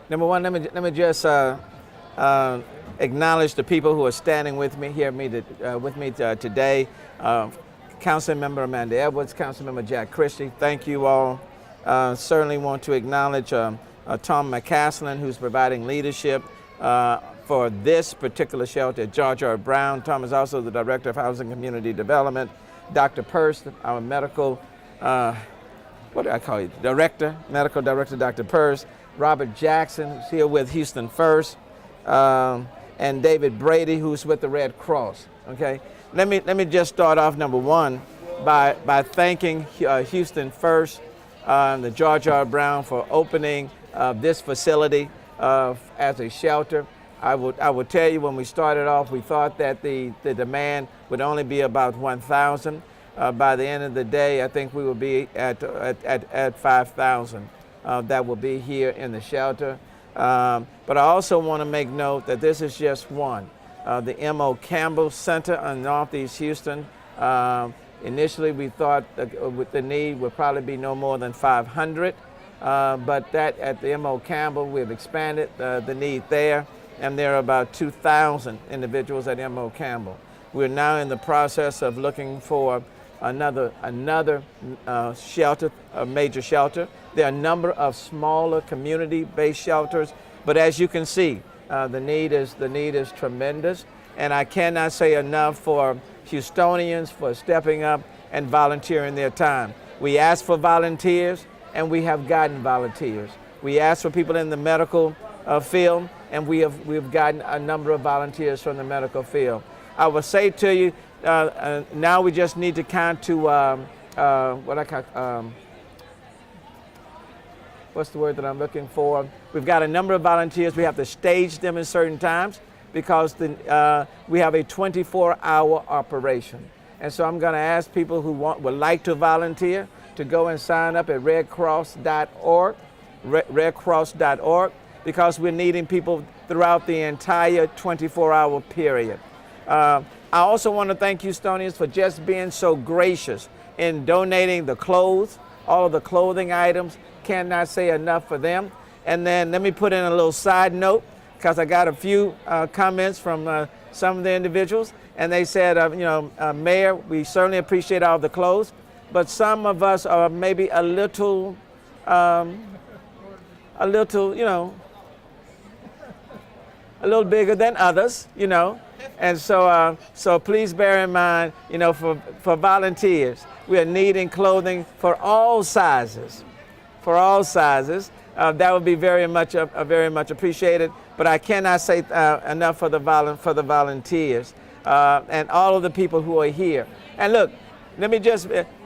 Number one, let me just acknowledge the people who are standing with me here with me today. Councilmember Amanda Edwards, Councilmember Jack Christie, thank you all. Certainly want to acknowledge Tom McCaslin, who's providing leadership for this particular shelter at George R. Brown. Tom is also the Director of Housing and Community Development. Dr. Purse, our medical, what do I call you? Medical Director, Dr. Purse. Robert Jackson, who's here with Houston First. And David Brady, who's with the Red Cross. Okay, let me just start off, number one, by thanking Houston First, the George R. Brown, for opening this facility as a shelter. I would tell you, when we started off, we thought that the demand would only be about 1,000. By the end of the day, I think we will be at 5,000 that will be here in the shelter. But I also want to make note that this is just one. The M.O. Campbell Center in Northeast Houston, initially we thought with the need would probably be no more than 500, but that at the M.O. Campbell, we've expanded the need there, and there are about 2,000 individuals at M.O. Campbell. We're now in the process of looking for another shelter, a major shelter. There are a number of smaller community-based shelters, but as you can see, the need is tremendous, and I cannot say enough for Houstonians for stepping up and volunteering their time. We asked for volunteers, and we have gotten volunteers. We asked for people in the medical field, and we've gotten a number of volunteers from the medical field. I will say to you, now we just need to count to what's the word that I'm looking for? We've got a number of volunteers. We have to stage them in certain times because we have a 24-hour operation. And so I'm going to ask people who would like to volunteer to go and sign up at redcross.org, redcross.org, because we're needing people throughout the entire 24-hour period. I also want to thank Houstonians for just being so gracious in donating the clothes, all of the clothing items. Cannot say enough for them. And then let me put in a little side note, because I got a few comments from some of the individuals, and they said, Mayor, we certainly appreciate all the clothes, but some of us are maybe a little, a little bigger than others, and so please bear in mind, for volunteers, we are needing clothing for all sizes. For all sizes, that would be very much appreciated. But I cannot say enough for the volunteers and all of the people who are here. And look,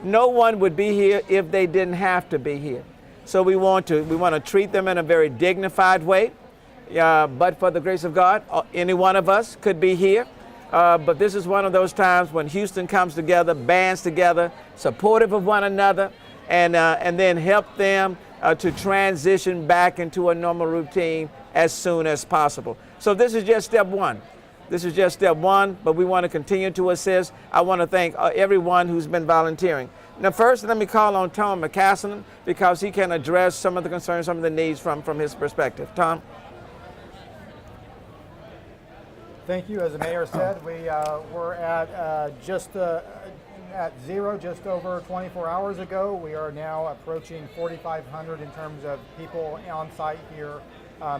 no one would be here if they didn't have to be here. So we want to treat them in a very dignified way. But for the grace of God, any one of us could be here. But this is one of those times when Houston comes together, bands together, supportive of one another, and then help them to transition back into a normal routine as soon as possible. So this is just step one. This is just step one, but we want to continue to assist. I want to thank everyone who's been volunteering. Now first, let me call on Tom McCaslin, because he can address some of the concerns, some of the needs from his perspective. Tom? Thank you. As the mayor said, we were at zero just over 24 hours ago. We are now approaching 4,500 in terms of people on site here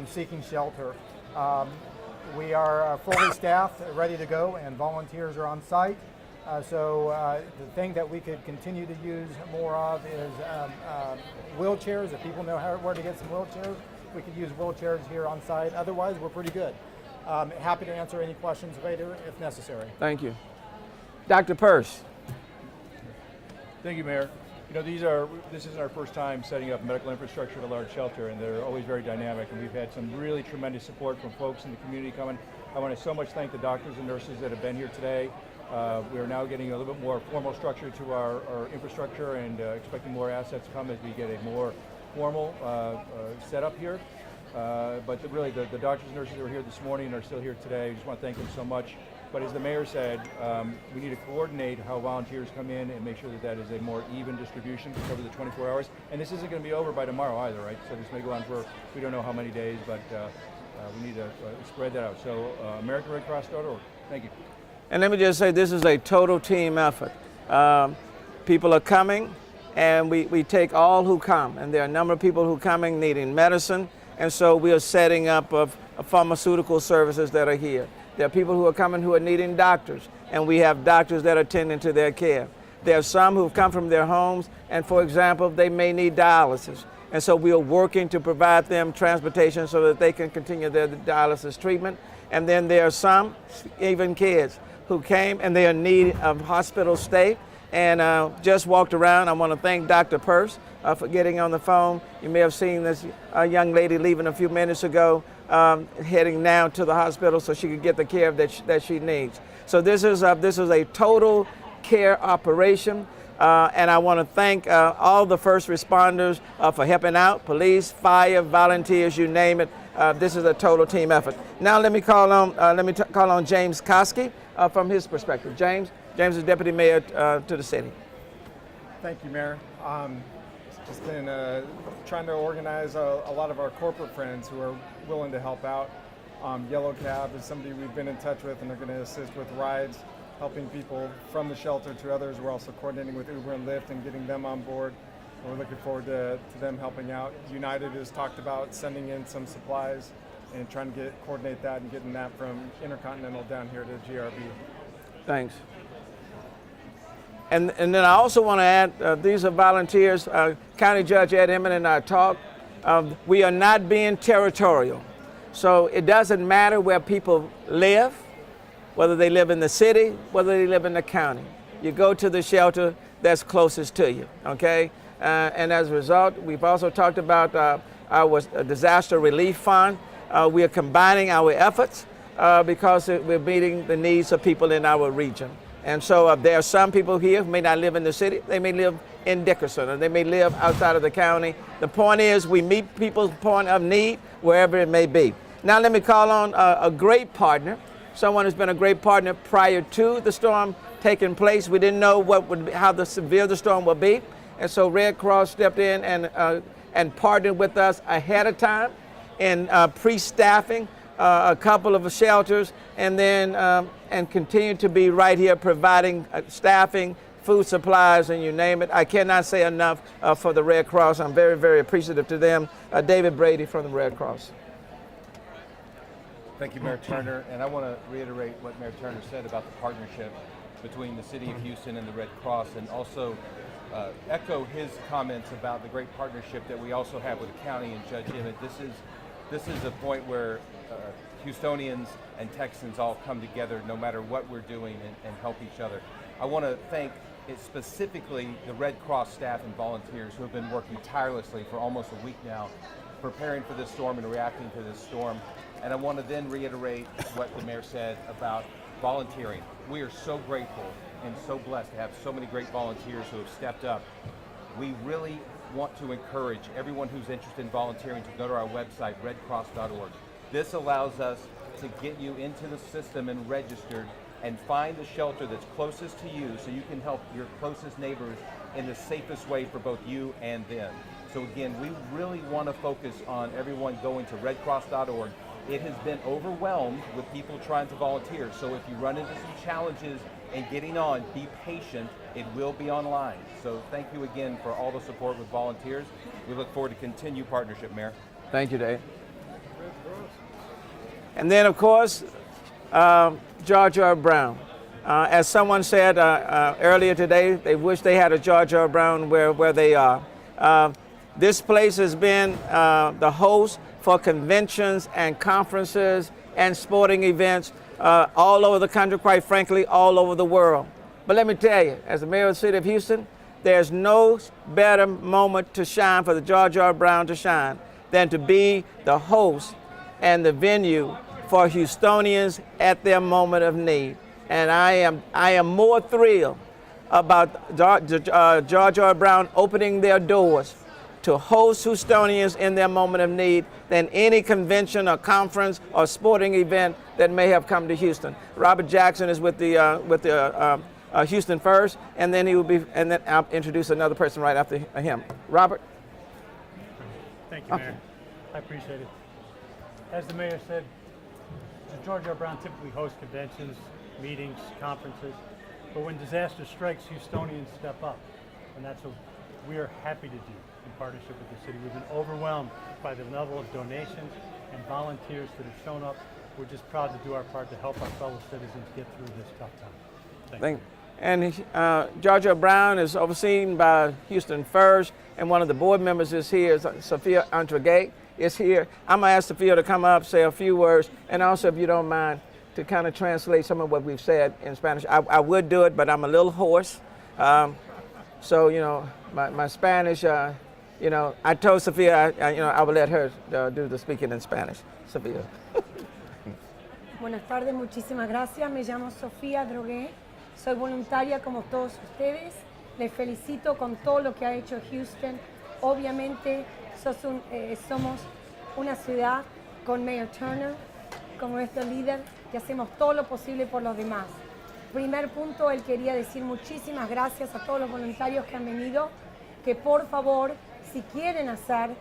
seeking shelter. We are fully staffed, ready to go, and volunteers are on site. So the thing that we could continue to use more of is wheelchairs. If people know where to get some wheelchairs, we could use wheelchairs here on site. Otherwise, we're pretty good. Happy to answer any questions later if necessary. Thank you. Dr. Purse. Thank you, Mayor. This is our first time setting up medical infrastructure at a large shelter, and they're always very dynamic, and we've had some really tremendous support from folks in the community coming. I want to so much thank the doctors and nurses that have been here today. We are now getting a little bit more formal structure to our infrastructure, and expecting more assets to come as we get a more formal setup here. But really, the doctors and nurses who are here this morning and are still here today, I just want to thank them so much. But as the mayor said, we need to coordinate how volunteers come in and make sure that that is a more even distribution over the 24 hours. And this isn't going to be over by tomorrow either, right? So this may go on for, we don't know how many days, but we need to spread that out. So AmericanRedCross.org. Thank you. And let me just say, this is a total team effort. People are coming, and we take all who come. And there are a number of people who are coming needing medicine, and so we are setting up pharmaceutical services that are here. There are people who are coming who are needing doctors, and we have doctors that are attending to their care. There are some who've come from their homes, and for example, they may need dialysis. And so we are working to provide them transportation so that they can continue their dialysis treatment. And then there are some, even kids, who came and they are in need of hospital stay and just walked around. I want to thank Dr. Purse for getting on the phone. You may have seen this young lady leaving a few minutes ago, heading now to the hospital so she could get the care that she needs. So this is a total care operation. And I want to thank all the first responders for helping out, police, fire, volunteers, you name it. This is a total team effort. Now let me call on James Koski from his perspective. James is Deputy Mayor to the city. Thank you, Mayor. Just been trying to organize a lot of our corporate friends who are willing to help out. Yellow Cab is somebody we've been in touch with, and they're going to assist with rides, helping people from the shelter to others. We're also coordinating with Uber and Lyft and getting them on board. We're looking forward to them helping out. United has talked about sending in some supplies and trying to coordinate that and getting that from Intercontinental down here to GRB. Thanks. And then I also want to add, these are volunteers. County Judge Ed Emmett and I talked. We are not being territorial. So it doesn't matter where people live, whether they live in the city, whether they live in the county. You go to the shelter that's closest to you, okay? And as a result, we've also talked about our disaster relief fund. We are combining our efforts because we're meeting the needs of people in our region. And so there are some people here who may not live in the city. They may live in Dickerson, or they may live outside of the county. The point is we meet people's point of need wherever it may be. Now let me call on a great partner, someone who's been a great partner prior to the storm taking place. We didn't know how severe the storm would be. And so Red Cross stepped in and partnered with us ahead of time in pre-staffing a couple of shelters, and then and continue to be right here providing staffing, food supplies, and you name it. I cannot say enough for the Red Cross. I'm very, very appreciative to them. David Brady from the Red Cross. Thank you, Mayor Turner, and I want to reiterate what Mayor Turner said about the partnership between the City of Houston and the Red Cross, and also echo his comments about the great partnership that we also have with the county and Judge Emmett. This is a point where Houstonians and Texans all come together no matter what we're doing and help each other. I want to thank specifically the Red Cross staff and volunteers who have been working tirelessly for almost a week now, preparing for this storm and reacting to this storm. And I want to then reiterate what the mayor said about volunteering. We are so grateful and so blessed to have so many great volunteers who have stepped up. We really want to encourage everyone who's interested in volunteering to go to our website, redcross.org. This allows us to get you into the system and registered and find the shelter that's closest to you so you can help your closest neighbors in the safest way for both you and them. So again, we really want to focus on everyone going to redcross.org. It has been overwhelmed with people trying to volunteer. So if you run into some challenges in getting on, be patient. It will be online. So thank you again for all the support with volunteers. We look forward to continued partnership, Mayor. Thank you, Dave. And then, of course, George R. Brown. As someone said earlier today, they wish they had a George R. Brown where they are. This place has been the host for conventions and conferences and sporting events all over the country, quite frankly, all over the world. But let me tell you, as the mayor of the city of Houston, there's no better moment to shine for the George R. Brown to shine than to be the host and the venue for Houstonians at their moment of need. And I am more thrilled about George R. Brown opening their doors to host Houstonians in their moment of need than any convention or conference or sporting event that may have come to Houston. Robert Jackson is with the Houston First, and then and then I'll introduce another person right after him. Robert. Thank you, Mayor. I appreciate it. As the mayor said, George R. Brown typically hosts conventions, meetings, conferences, but when disaster strikes, Houstonians step up, and that's what we are happy to do in partnership with the city. We've been overwhelmed by the level of donations and volunteers that have shown up. We're just proud to do our part to help our fellow citizens get through this tough time. Thank you. And George R. Brown is overseen by Houston First, and one of the board members is here, Sophia Entreguet is here. I'm gonna ask Sophia to come up, say a few words, and also, if you don't mind, to kind of translate some of what we've said in Spanish. I would do it, but I'm a little hoarse. So, you know, my Spanish, you know, I told Sophia, I would let her do the speaking in Spanish. Sophia. Buenas tardes, muchísimas gracias. Me llamo Sofía Drogué. Soy voluntaria como todos ustedes. Les felicito con todo lo que ha hecho Houston. Obviamente somos una ciudad con Mayor Turner, como nuestro líder, que hacemos todo lo posible por los demás. Primer punto, él quería decir muchísimas gracias a todos los voluntarios que han venido, que por favor, si quieren hacer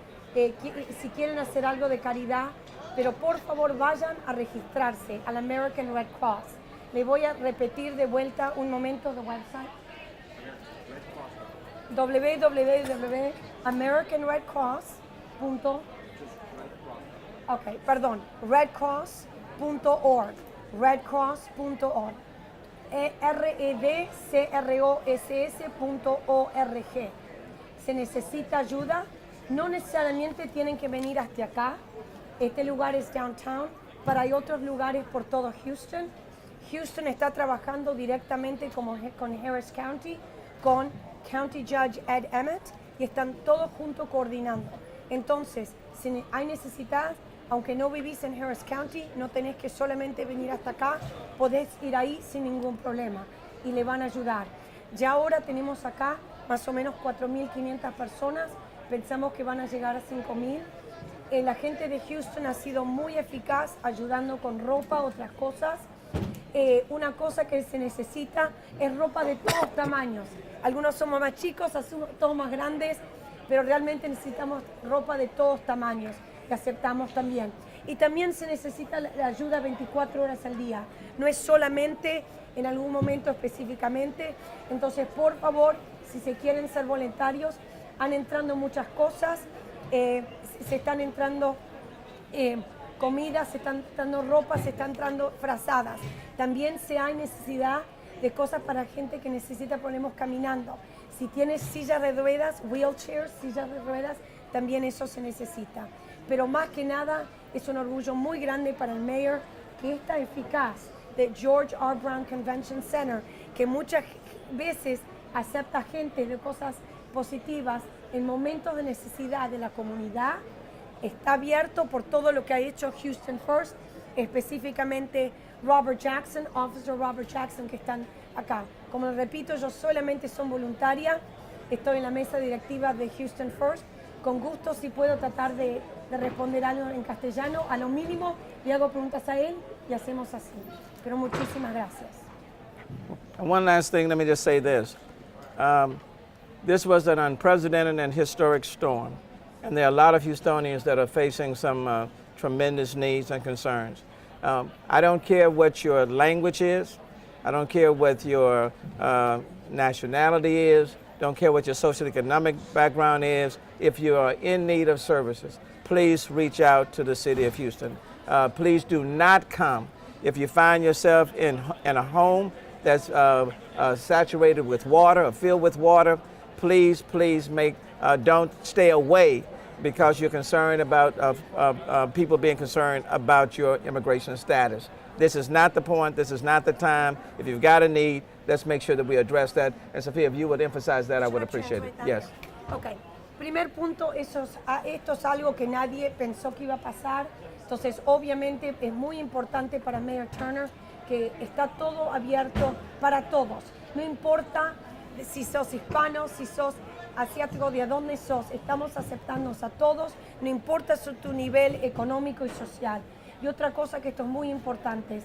algo de caridad, pero por favor vayan a registrarse al American Red Cross. Le voy a repetir de vuelta un momento el website. redcross.org. redcross.org. redcross.org. Se necesita ayuda. No necesariamente tienen que venir hasta acá. Este lugar es downtown, pero hay otros lugares por todo Houston. Houston está trabajando directamente con Harris County, con County Judge Ed Emmett, y están todos juntos coordinando. Entonces, si hay necesidad, aunque no vivís en Harris County, no tenés que solamente venir hasta acá, podés ir ahí sin ningún problema y le van a ayudar. Ya ahora tenemos acá más o menos 4.500 personas, pensamos que van a llegar a 5.000. La gente de Houston ha sido muy eficaz ayudando con ropa, otras cosas. Una cosa que se necesita es ropa de todos tamaños. Algunos somos más chicos, todos más grandes, pero realmente necesitamos ropa de todos tamaños, que aceptamos también. Y también se necesita la ayuda 24 horas al día. No es solamente en algún momento específicamente. Entonces, por favor, si se quieren ser voluntarios, han entrando muchas cosas. Se están entrando comida, se están entrando ropa, se están entrando frazadas. También si hay necesidad de cosas para gente que necesita, ponemos caminando. Si tienes sillas de ruedas, wheelchairs, sillas de ruedas, también eso se necesita. Pero más que nada, es un orgullo muy grande para el mayor que esta eficaz de George R. Brown Convention Center, que muchas veces acepta gente de cosas positivas en momentos de necesidad de la comunidad, está abierto por todo lo que ha hecho Houston First, específicamente Robert Jackson, Officer Robert Jackson, que están acá. Como les repito, yo solamente soy voluntaria, estoy en la mesa directiva de Houston First. Con gusto, si puedo tratar de responder algo en castellano, a lo mínimo le hago preguntas a él y hacemos así. Pero muchísimas gracias. And one last thing, let me just say this. This was an unprecedented and historic storm, and there are a lot of Houstonians that are facing some tremendous needs and concerns. I don't care what your language is. I don't care what your nationality is. Don't care what your socioeconomic background is. If you are in need of services, please reach out to the city of Houston. Please do not come if you find yourself in a home that's saturated with water or filled with water. Please don't stay away because you're concerned about people being concerned about your immigration status. This is not the point. This is not the time. If you've got a need, let's make sure that we address that. And Sophia, if you would emphasize that, I would appreciate it. Yes. Okay. Primer punto, esto es algo que nadie pensó que iba a pasar. Entonces, obviamente, es muy importante para Mayor Turner que está todo abierto para todos. No importa si sos hispano, si sos asiático, de dónde sos, estamos aceptándonos a todos, no importa tu nivel económico y social. Y otra cosa que esto es muy importante,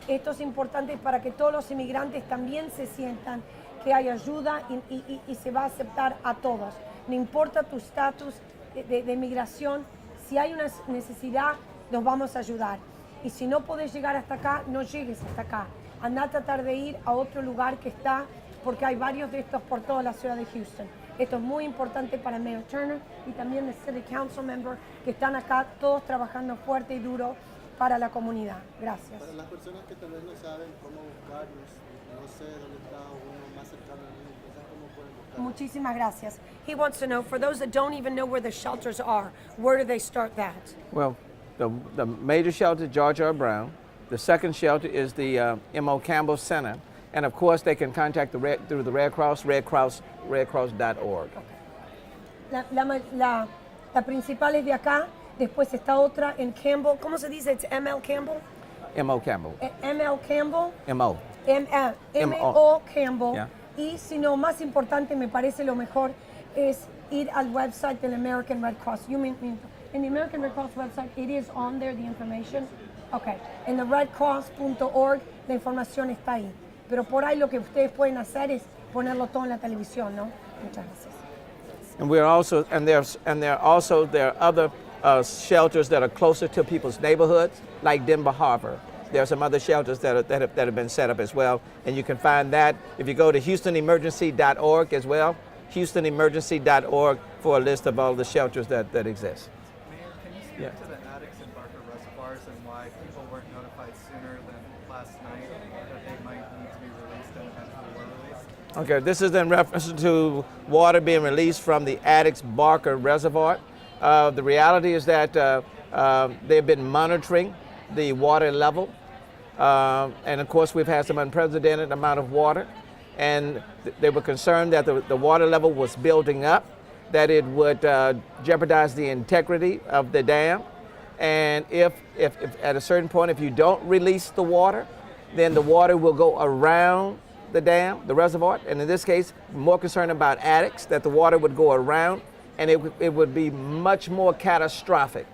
esto es importante para que todos los inmigrantes también se sientan que hay ayuda y se va a aceptar a todos. No importa tu estatus de migración, si hay una necesidad, nos vamos a ayudar. Y si no puedes llegar hasta acá, no llegues hasta acá. Anda a tratar de ir a otro lugar que está, porque hay varios de estos por toda la ciudad de Houston. Esto es muy importante para Mayor Turner y también el City Council Member, que están acá todos trabajando fuerte y duro para la comunidad. Gracias. Para las personas que tal vez no saben cómo buscarnos, no sé dónde está uno más cercano a mí, quizás cómo pueden buscarnos. Muchísimas gracias. He wants to know, for those that don't even know where the shelters are, where do they start that? Well, the major shelter is George R. Brown. The second shelter is the M.O. Campbell Center. And of course, they can contact through the Red Cross, redcross.org. La principal es de acá, después está otra en Campbell. ¿Cómo se dice? ¿Es M.L. Campbell? M.O. Campbell. M.L. Campbell. M.O. M.O. Campbell. Yeah. Y si no, más importante, me parece lo mejor, es ir al website del American Red Cross. You mean in the American Red Cross website, it is on there, the information? Okay. En the redcross.org, la información está ahí. Pero por ahí lo que ustedes pueden hacer es ponerlo todo en la televisión, ¿no? Muchas gracias. And there are other shelters that are closer to people's neighborhoods, like Denver Harbor. There are some other shelters that have been set up as well, and you can find that if you go to HoustonEmergency.org as well, HoustonEmergency.org for a list of all the shelters that exist. Mayor, can you speak to the addicts in Barker reservoirs and why people weren't notified sooner than last night that they might need to be released and eventually were released? Okay, this is in reference to water being released from the Addicts Barker Reservoir. The reality is that they've been monitoring the water level, and of course we've had some unprecedented amount of water, and they were concerned that the water level was building up, that it would jeopardize the integrity of the dam, and if at a certain point, if you don't release the water, then the water will go around the dam, the reservoir, and in this case, more concerned about addicts, that the water would go around, and it would be much more catastrophic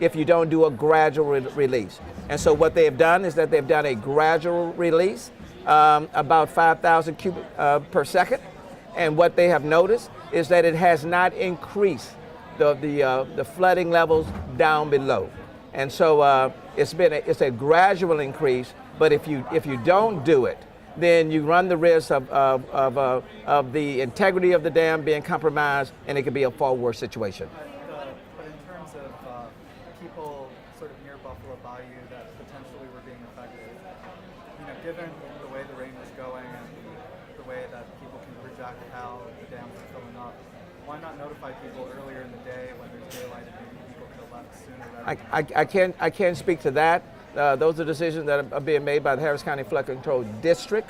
if you don't do a gradual release. And so what they have done is that they've done a gradual release, about 5,000 cubic per second, and what they have noticed is that it has not increased the flooding levels down below. And so it's a gradual increase, but if you don't do it, then you run the risk of the integrity of the dam being compromised, and it could be a far worse situation. But in terms of people sort of near Buffalo Bayou that potentially were being affected, given the way the rain was going and the way that people can project how the dams are filling up, why not notify people earlier in the day when there's daylight and maybe people could have left sooner? I can't speak to that. Those are decisions that are being made by the Harris County Flood Control District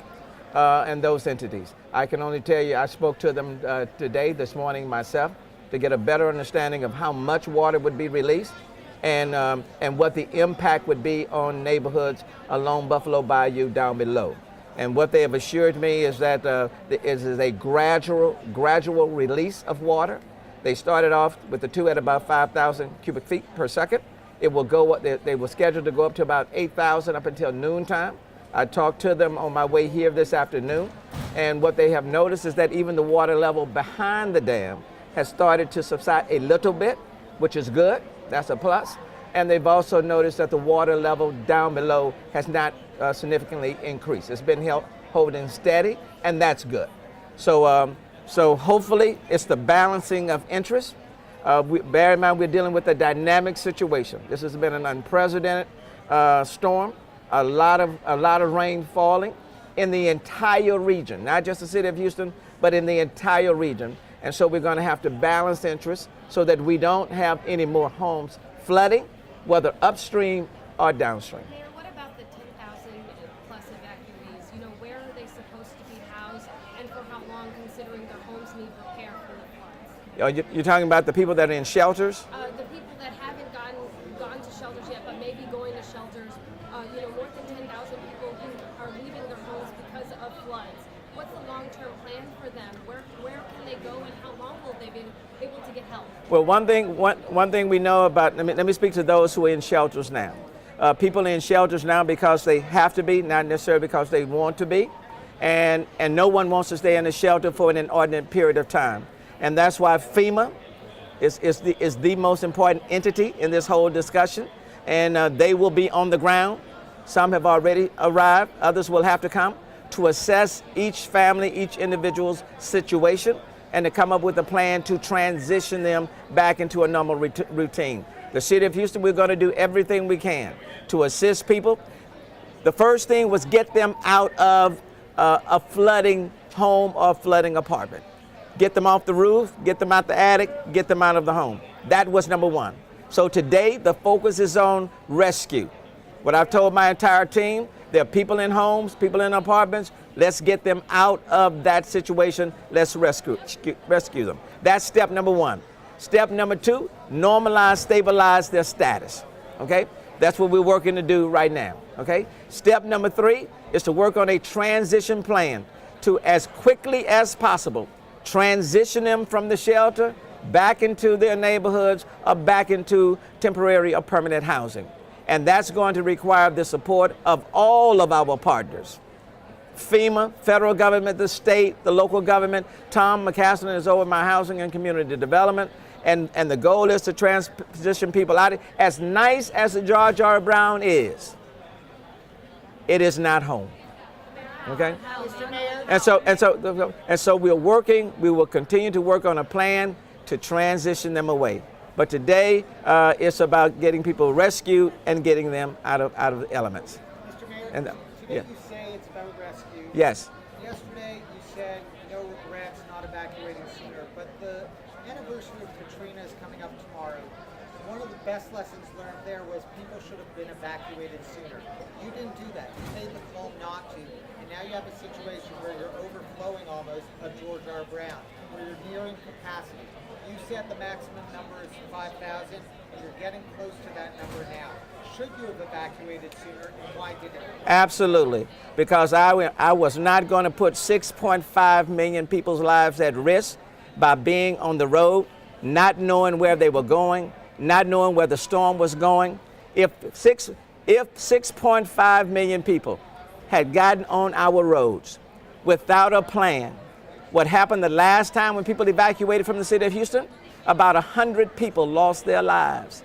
and those entities. I can only tell you I spoke to them this morning myself, to get a better understanding of how much water would be released and what the impact would be on neighborhoods along Buffalo Bayou down below. And what they have assured me is that it is a gradual release of water. They started off with the two at about 5,000 cubic feet per second. It will go up, they were scheduled to go up to about 8,000 up until noontime. I talked to them on my way here this afternoon, and what they have noticed is that even the water level behind the dam has started to subside a little bit, which is good, that's a plus. And they've also noticed that the water level down below has not significantly increased. It's been holding steady, and that's good. So hopefully it's the balancing of interest. Bear in mind, we're dealing with a dynamic situation. This has been an unprecedented storm, a lot of rain falling in the entire region, not just the city of Houston, but in the entire region. And so we're going to have to balance interests so that we don't have any more homes flooding, whether upstream or downstream. Mayor, what about the 10,000 plus evacuees? Where are they supposed to be housed, and for how long, considering their homes need repair from the floods? You're talking about the people that are in shelters? The people that haven't gone to shelters yet, but maybe going to shelters. More than 10,000 people who are leaving their homes because of floods. what's the long-term plan for them? Where can they go, and how long will they be able to get help? Well, one thing we know about, let me speak to those who are in shelters now. People in shelters now because they have to be, not necessarily because they want to be. And no one wants to stay in a shelter for an inordinate period of time. And that's why FEMA is the most important entity in this whole discussion. And they will be on the ground. Some have already arrived, others will have to come to assess each family, each individual's situation, and to come up with a plan to transition them back into a normal routine. The City of Houston, we're going to do everything we can to assist people. The first thing was get them out of a flooding home or flooding apartment. Get them off the roof, get them out the attic, get them out of the home. That was number one. So today, the focus is on rescue. What I've told my entire team, there are people in homes, people in apartments. Let's get them out of that situation. Let's rescue them. That's step number one. Step number two, normalize, stabilize their status. Okay? That's what we're working to do right now. Okay? Step number three is to work on a transition plan to, as quickly as possible, transition them from the shelter back into their neighborhoods or back into temporary or permanent housing. And that's going to require the support of all of our partners. FEMA, federal government, the state, the local government. Tom McCaslin is over my housing and community development. And the goal is to transition people out. As nice as the George R. Brown is, it is not home. Okay? And so we will continue to work on a plan to transition them away. But today, it's about getting people rescued and getting them out of the elements. Mr. Mayor, And, today yeah. you say it's about rescue. Yes. Yesterday you said no regrets, not evacuating sooner, but the anniversary of Katrina is coming up tomorrow. One of the best lessons learned there was people should have been evacuated sooner. You didn't do that. You made the call not to. And now you have a situation where you're overflowing almost a George R. Brown, where you're nearing capacity. You said the maximum number is 5,000, and you're getting close to that number now. Should you have evacuated sooner, and why didn't you? Absolutely, because I was not going to put 6.5 million people's lives at risk by being on the road, not knowing where they were going, not knowing where the storm was going. If 6.5 million people had gotten on our roads without a plan, what happened the last time when people evacuated from the city of Houston? About 100 people lost their lives.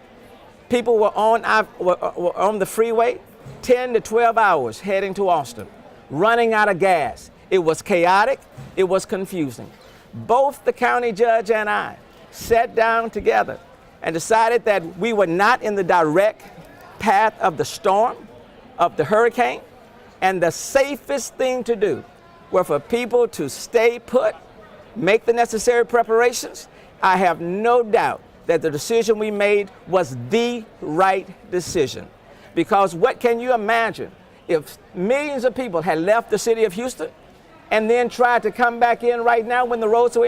People were on the freeway 10 to 12 hours heading to Austin, running out of gas. It was chaotic. It was confusing. Both the county judge and I sat down together and decided that we were not in the direct path of the storm, of the hurricane, and the safest thing to do were for people to stay put, make the necessary preparations. I have no doubt that the decision we made was the right decision. Because what can you imagine if millions of people had left the city of Houston and then tried to come back in right now when the roads are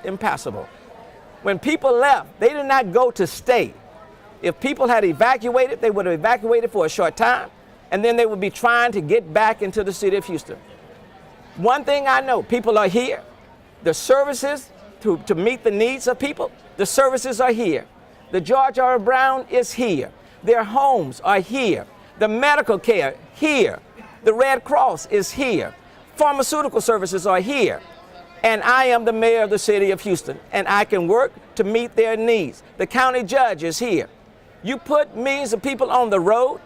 impassable? When people left, they did not go to stay. If people had evacuated, they would have evacuated for a short time, and then they would be trying to get back into the city of Houston. One thing I know, people are here. The services to meet the needs of people, the services are here. The George R. Brown is here. Their homes are here. The medical care, here. The Red Cross is here. Pharmaceutical services are here. And I am the mayor of the city of Houston, and I can work to meet their needs. The county judge is here. You put millions of people on the road,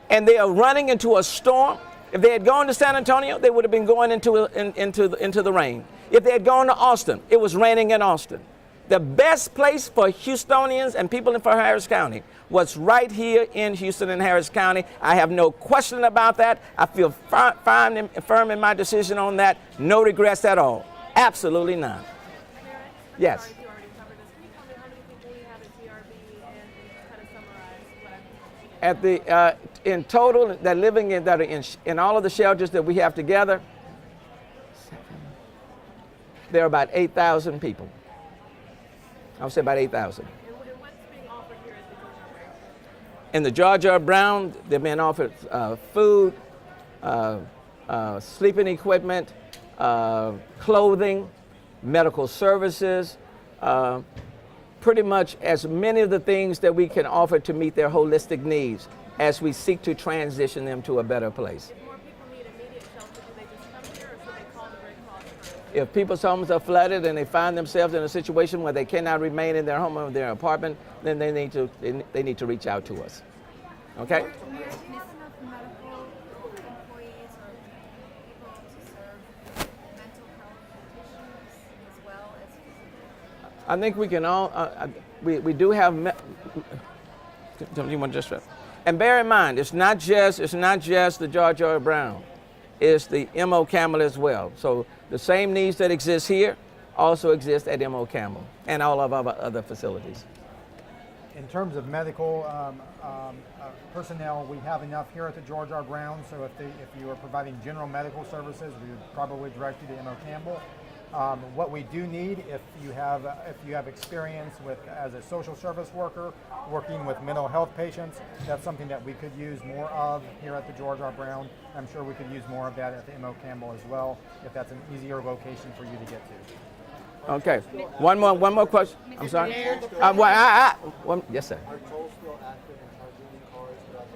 and they are running into a storm. If they had gone to San Antonio, they would have been going into the rain. If they had gone to Austin, it was raining in Austin. The best place for Houstonians and people in Harris County was right here in Houston and Harris County. I have no question about that. I feel firm in my decision on that. No regrets at all. Absolutely none. Yes. Sorry if you already covered this. Can you tell me how many people we have at GRB and kind of summarize what I'm In total, that are in all of the shelters that we have together, there are about 8,000 people. I would say about 8,000. And what's being offered here at the George R. Brown? In the George R. Brown, they're being offered food, sleeping equipment, clothing, medical services, pretty much as many of the things that we can offer to meet their holistic needs as we seek to transition them to a better place. If more people need immediate shelter, do they just come here or should they call the Red Cross first? If people's homes are flooded and they find themselves in a situation where they cannot remain in their home or their apartment, then they need to reach out to us. Okay? Enough medical employees or people to serve mental health issues as well as physical? I think we can all, we do have, you want to just, and bear in mind, it's not just the George R. Brown, it's the M.O. Campbell as well. So the same needs that exist here also exist at M.O. Campbell and all of our other facilities. In terms of medical personnel, we have enough here at the George R. Brown, so if you are providing general medical services, we would probably direct you to M.O. Campbell. What we do need, if you have experience with as a social service worker working with mental health patients, that's something that we could use more of here at the George R. Brown. I'm sure we could use more of that at the M.O. Campbell as well, if that's an easier location for you to get to. Okay. One more question. I'm sorry. Yes, sir. Are tolls still active and charging cars throughout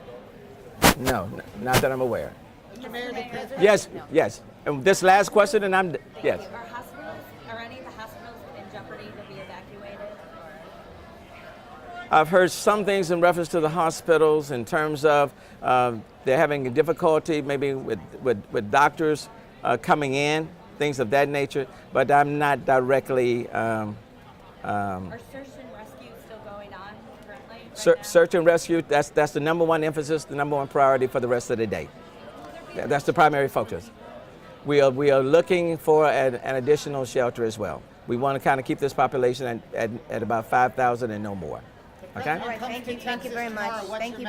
the day? No, not that I'm aware. Mayor, Yes. And this last question, and yes. Are any of the hospitals in jeopardy to be evacuated? I've heard some things in reference to the hospitals in terms of they're having a difficulty maybe with doctors coming in, things of that nature, but I'm not directly. Are search and rescue still going on currently? Search and rescue, that's the number one emphasis, the number one priority for the rest of the day. That's the primary focus. We are looking for an additional shelter as well. We want to kind of keep this population at about 5,000 and no more. Okay? All right, thank you very much. Thank you.